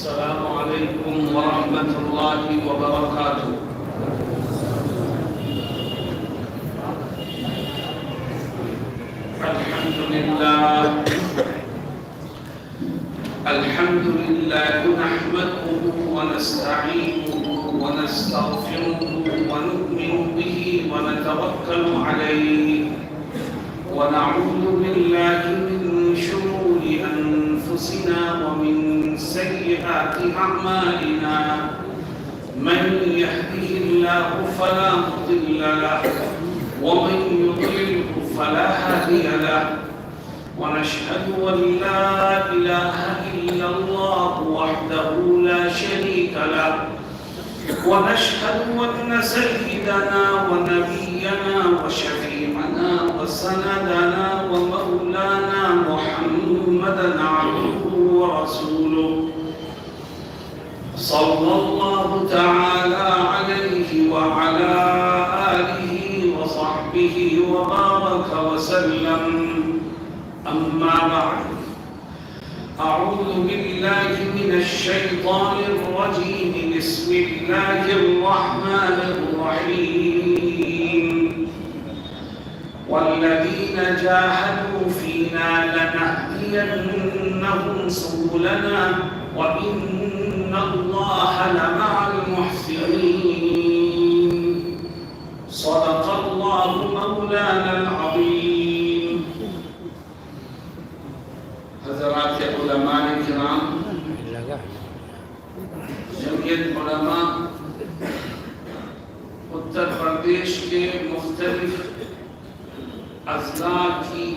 السلام عليكم ورحمة الله وبركاته. الحمد لله نحمده ونستعينه ونستغفره ونؤمن به ونتوكل عليه ونعوذ بالله من شرور أنفسنا ومن سيئات أعمالنا. من يهده الله فلا مضل له ومن يضلله فلا هادي له. ونشهد أن لا إله إلا الله وحده لا شريك له. ونشهد أن سيدنا ونبينا وشفيعنا وسندنا ومولانا محمدا عبده ورسوله صلى الله تعالى عليه وعلى آله وصحبه وبارك وسلم. أما بعد، أعوذ بالله من الشيطان الرجيم. بسم الله الرحمن الرحيم. والذين جاهدوا فينا لنهدينهم سبلنا وإن الله لمع المحسنين. صدق الله مولانا العظيم. حضرات علماء کرام، جمعیت علماء اتر پردیش کے مختلف اضلاع کی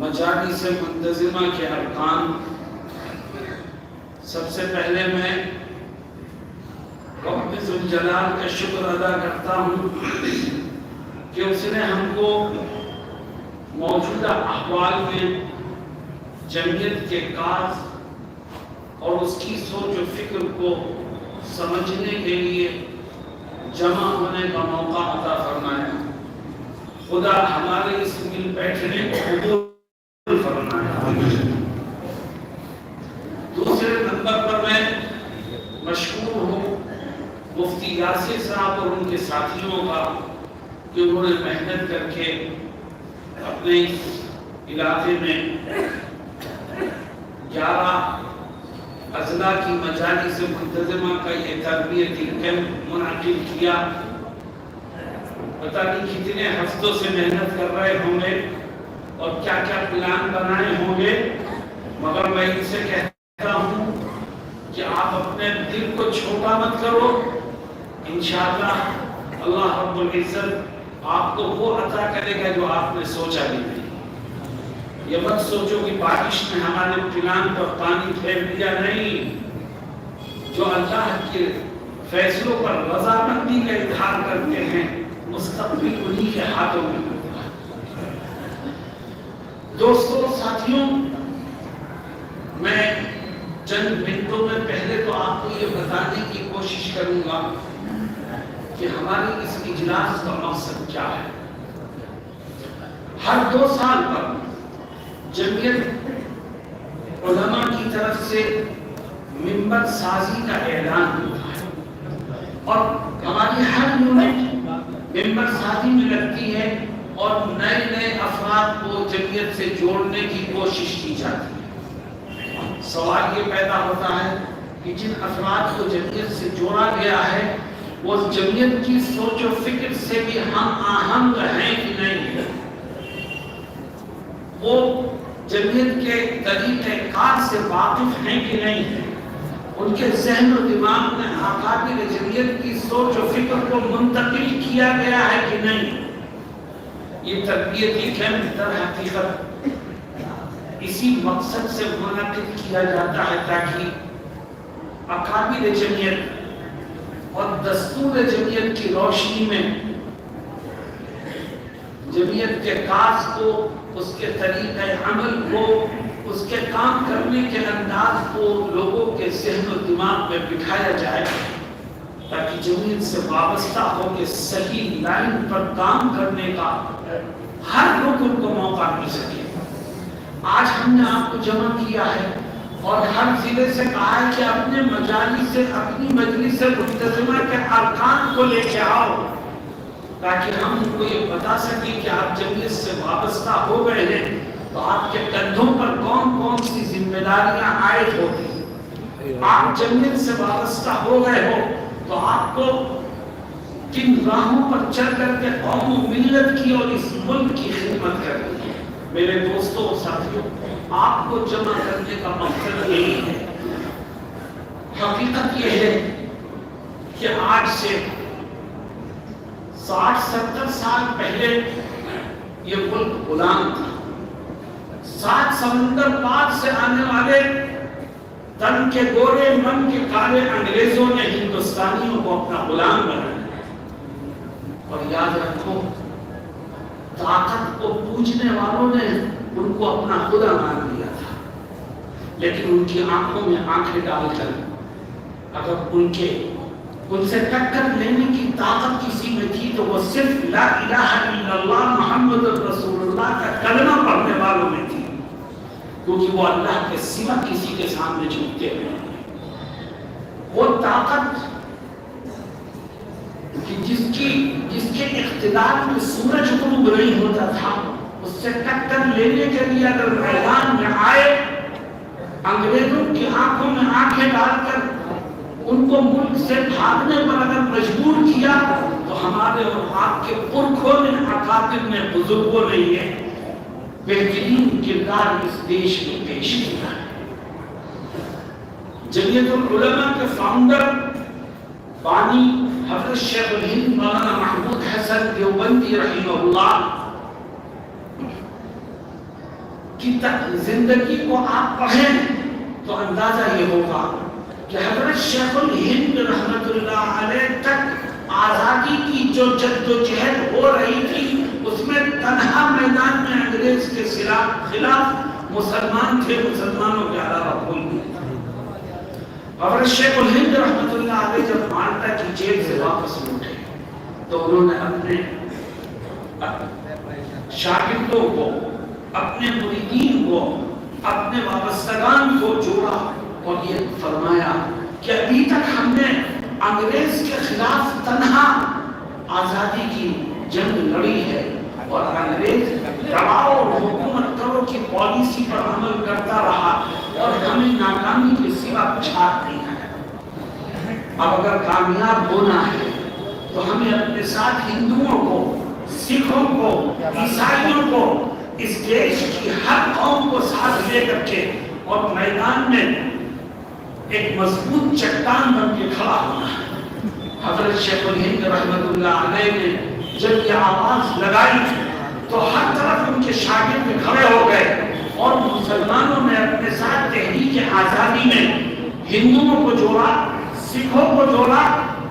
مجالس منتظمہ کے ارکان، سب سے پہلے میں رب ذوالجلال کا شکر ادا کرتا ہوں کہ اس نے ہم کو موجودہ احوال میں جمعیت کے کاز اور اس کی سوچ و فکر کو سمجھنے کے لیے جمع ہونے کا موقع عطا فرمایا. خدا ہمارے اس مل بیٹھنے کو قبول فرمایا. دوسرے نمبر پر میں مشکور ہوں مفتی یاسر صاحب اور ان کے ساتھیوں کا کہ انہوں نے محنت کر کے اپنے علاقے میں 11 اضلاع کی مجالس منتظمہ کا یہ تربیتی کیمپ منعقد کیا. پتہ نہیں کتنے ہفتوں سے محنت کر رہے ہوں گے اور کیا کیا پلان بنائے ہوں گے، مگر میں ان سے کہتا ہوں کہ آپ اپنے دل کو چھوٹا مت کرو. انشاءاللہ اللہ رب العزت آپ کو وہ عطا کرے گا جو آپ نے سوچا بھی نہیں. یہ مت سوچو کہ بارش نے ہمارے پلان پر پانی پھیر دیا. نہیں، جو اللہ کے فیصلوں پر رضامندی کا اظہار کرتے ہیں مستقبل انہی کے ہاتھوں میں ہوتا ہے. دوستوں، ساتھیوں، میں چند منٹوں میں پہلے تو آپ کو یہ بتانے کی کوشش کروں گا کہ ہماری اس اجلاس کا مقصد کیا ہے. ہر 2 سال پر جمعیت علماء کی طرف سے ممبر سازی کا اعلان ہوتا ہے اور ہماری ہر یونٹ ممبر سازی میں لگتی ہے اور نئے افراد کو جمعیت سے جوڑنے کی کوشش کی جاتی ہے. سوال یہ پیدا ہوتا ہے کہ جن افراد کو جمعیت سے جوڑا گیا ہے وہ جمعیت کی سوچ و فکر سے بھی ہم آہنگ ہیں کہ نہیں، وہ جمعیت کے طریقہ کار سے واقف ہیں کہ نہیں، ان کے ذہن و دماغ میں اکابر جمعیت کی سوچ و فکر کو منتقل کیا گیا ہے کہ نہیں. یہ تربیتی کیمپ در حقیقت اسی مقصد سے منعقد کیا جاتا ہے تاکہ اکابر جمعیت اور دستور جمعیت کی روشنی میں جمعیت کے کاز کو، اس کے طریقہ عمل کو، اس کے کام کرنے کے انداز کو لوگوں کے ذہن و دماغ میں بٹھایا جائے تاکہ جمعیت سے وابستہ ہو کے صحیح لائن پر کام کرنے کا ہر رکن کو موقع مل سکے. آج ہم نے آپ کو جمع کیا ہے اور ہر ضلع سے کہا ہے کہ اپنے مجالس سے اپنی مجلس منتظمہ کے ارکان کو لے کے آؤ تاکہ ہم ان کو یہ بتا سکیں کہ آپ جمعیت سے وابستہ ہو گئے ہیں تو آپ کے کندھوں پر کون کون سی ذمہ داریاں عائد ہوتی. آپ جمعیت سے وابستہ ہو گئے ہو تو آپ کو کن راہوں پر چل کر کے قوم و ملت کی اور اس ملک کی خدمت کرنی ہے. میرے دوستوں اور ساتھیوں، آپ کو جمع کرنے کا مقصد یہی ہے. حقیقت یہ ہے کہ آج سے 60-70 سال پہلے یہ ملک غلام تھا. 7 سمندر پار سے آنے والے تن کے گورے من کے کالے انگریزوں نے ہندوستانیوں کو اپنا غلام بنایا. اور یاد رکھو، طاقت کو پوجنے والوں نے ان کو اپنا خدا مان لیا تھا، لیکن ان کی آنکھوں میں آنکھیں ڈال کر اگر ان سے ٹکر لینے کی طاقت کسی میں تھی تو وہ صرف لا الہ الا اللہ محمد رسول اللہ کا کلمہ پڑھنے والوں میں تھی، کیونکہ وہ اللہ کے سوا کسی کے سامنے جھکتے ہیں. وہ طاقت جس کے اقتدار میں سورج غروب نہیں ہوتا تھا، اس سے ٹکر لینے کے لیے اگر میدان میں آئے، انگریزوں کی آنکھوں میں آنکھیں ڈال کر ان کو ملک سے بھاگنے پر اگر مجبور کیا تو ہمارے اور آپ کے پرکھوں نے، اکابر نے، بزرگوں نے یہ بہترین کردار اس دیش میں پیش کیا ہے. جمعیت العلماء کے فاؤنڈر بانی حضرت شیخ الہند مولانا محمود حسن دیوبندی رحمہ اللہ کی زندگی کو آپ پڑھیں تو اندازہ یہ ہوگا کہ حضرت شیخ الہند رحمت اللہ علیہ تک آزادی کی جو جدوجہد ہو رہی تھی اس میں تنہا میدان میں انگریز کے خلاف مسلمان تھے، مسلمانوں کے علاوہ کوئی نہیں تھا. حضرت شیخ الہند رحمت اللہ علیہ جب مالٹا کی جیل سے واپس لوٹے تو انہوں نے اپنے شاگردوں کو، اپنے مریدین کو، اپنے وابستگان کو جوڑا اور یہ فرمایا کہ ابھی تک ہم نے انگریز کے خلاف تنہا آزادی کی جنگ لڑی ہے اور انگریز دباؤ اور حکومت کرو کی پالیسی پر عمل کرتا رہا اور ہمیں ناکامی کے سوا کچھ ہاتھ نہیں ہے. اب اگر کامیاب ہونا ہے تو ہمیں اپنے ساتھ ہندوؤں کو، سکھوں کو، عیسائیوں کو، اس دیش کی ہر قوم کو ساتھ لے کر کے اور میدان میں ایک مضبوط چٹان بن کے کھڑا ہونا ہے. حضرت شیخ الہند رحمت اللہ علیہ نے جب یہ آواز لگائی تو ہر طرف ان کے شاگرد کھڑے ہو گئے اور مسلمانوں نے اپنے ساتھ تحریک آزادی میں ہندوؤں کو جوڑا، سکھوں کو جوڑا،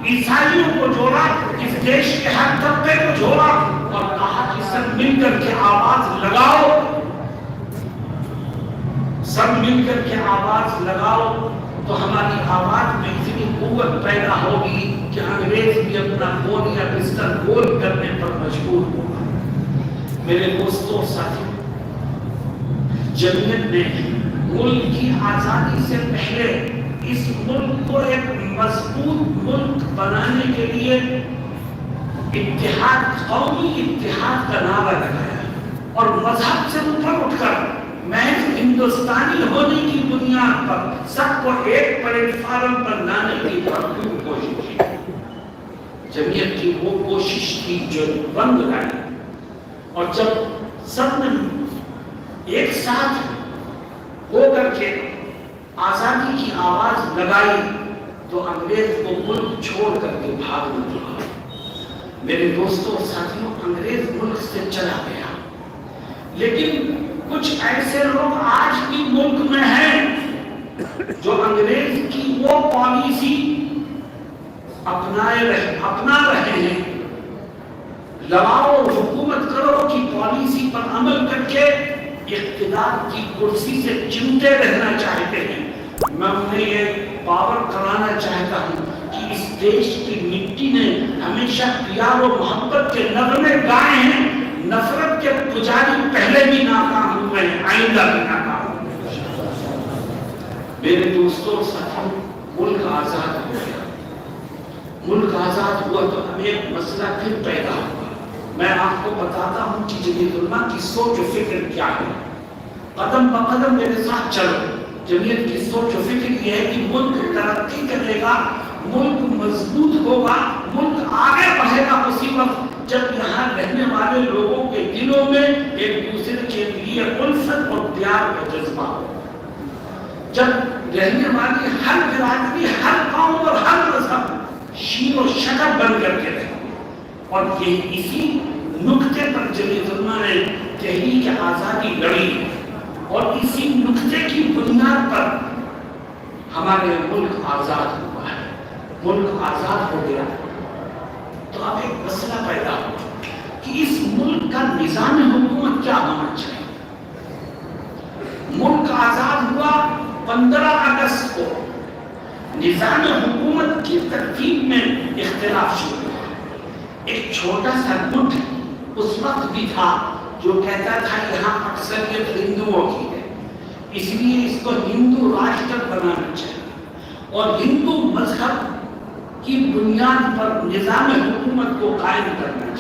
عیسائیوں کو جوڑا، اس دیش کے ہر طبقے کو جوڑا اور کہا کہ سب مل کر کے آواز لگاؤ، سب مل کر کے آواز لگاؤ تو ہماری آواز میں اتنی قوت پیدا ہوگی کہ انگریز بھی اپنا خون یا بستر گول کرنے پر مجبور ہوگا. میرے دوستوں، ساتھیوں، جمعیت نے ملک کی آزادی سے پہلے اس ملک کو ایک مضبوط ملک بنانے کے لیے اتحاد، قومی اتحاد کا نعرہ لگایا اور مذہب سے اوپر اٹھ کر محض ہندوستانی ہونے کی بنیاد پر سب کو ایک پلیٹ فارم پر لانے کی بھرپور کوشش کی. جمعیت کی وہ کوشش تھی جو رنگ لائی اور جب سب نے ایک ساتھ ہو کر کے آزادی کی آواز لگائی تو انگریز کو ملک چھوڑ کر کے بھاگنا پڑا. میرے دوستوں اور ساتھیوں، انگریز ملک سے چلا گیا، لیکن کچھ ایسے لوگ آج بھی ملک میں ہیں جو انگریز کی وہ پالیسی اپنا رہے ہیں. لڑاؤ اور حکومت کرو کی پالیسی پر عمل کر کے اقتدار کی کرسی سے چمٹے رہنا چاہتے ہیں. میں انہیں یہ باور کرانا چاہتا ہوں کہ اس دیش کی مٹی نے ہمیشہ پیار و محبت کے نغمے گائے ہیں. نفرت کے پجاری پہلے بھی ناکام ہوئے ہیں، آئندہ بھی ناکام ہوئے ہیں. میرے دوستوں اور ساتھیوں، ملک آزاد ہو گیا. ملک آزاد ہوا تو ہمیں ایک مسئلہ پھر پیدا ہوا. میں آپ کو بتاتا ہوں کہ جمعیت علماء کی سوچ و فکر کیا ہے. قدم بقدم میرے ساتھ چلو. جمعیت کی سوچ و فکر یہ ہے کہ ملک ترقی کرے گا، ملک مضبوط ہوگا، ملک آگے بڑھے گا اسی وقت جب یہاں رہنے والے لوگوں کے دلوں میں ایک دوسرے کے لیے الفت اور پیار کا جذبہ ہو. جب رہنے والی ہر برادری، ہر قوم اور ہر مذہب شین و شکل بن کر کے رہے. اور یہ اسی نقطے پر جمعیت علماء نے تحریک آزادی لڑی اور اسی نقطے کی بنیاد پر ہمارے ملک آزاد ہوا ہے. ملک آزاد ہو گیا تو اب ایک مسئلہ پیدا ہوا کہ اس ملک کا نظام حکومت کیا ہونا چاہیے. ملک آزاد ہوا 15 اگست کو. نظام حکومت کی ترتیب میں اختلاف شروع ہوا. ایک چھوٹا سا گٹ اس وقت بھی تھا جو کہتا تھا یہاں اکثریت ہندوؤں کی ہے، اس لیے اس کو ہندو راشٹر بنانا چاہیے اور ہندو مذہب کی بنیاد پر نظام حکومت کو قائم کرنا چاہیے.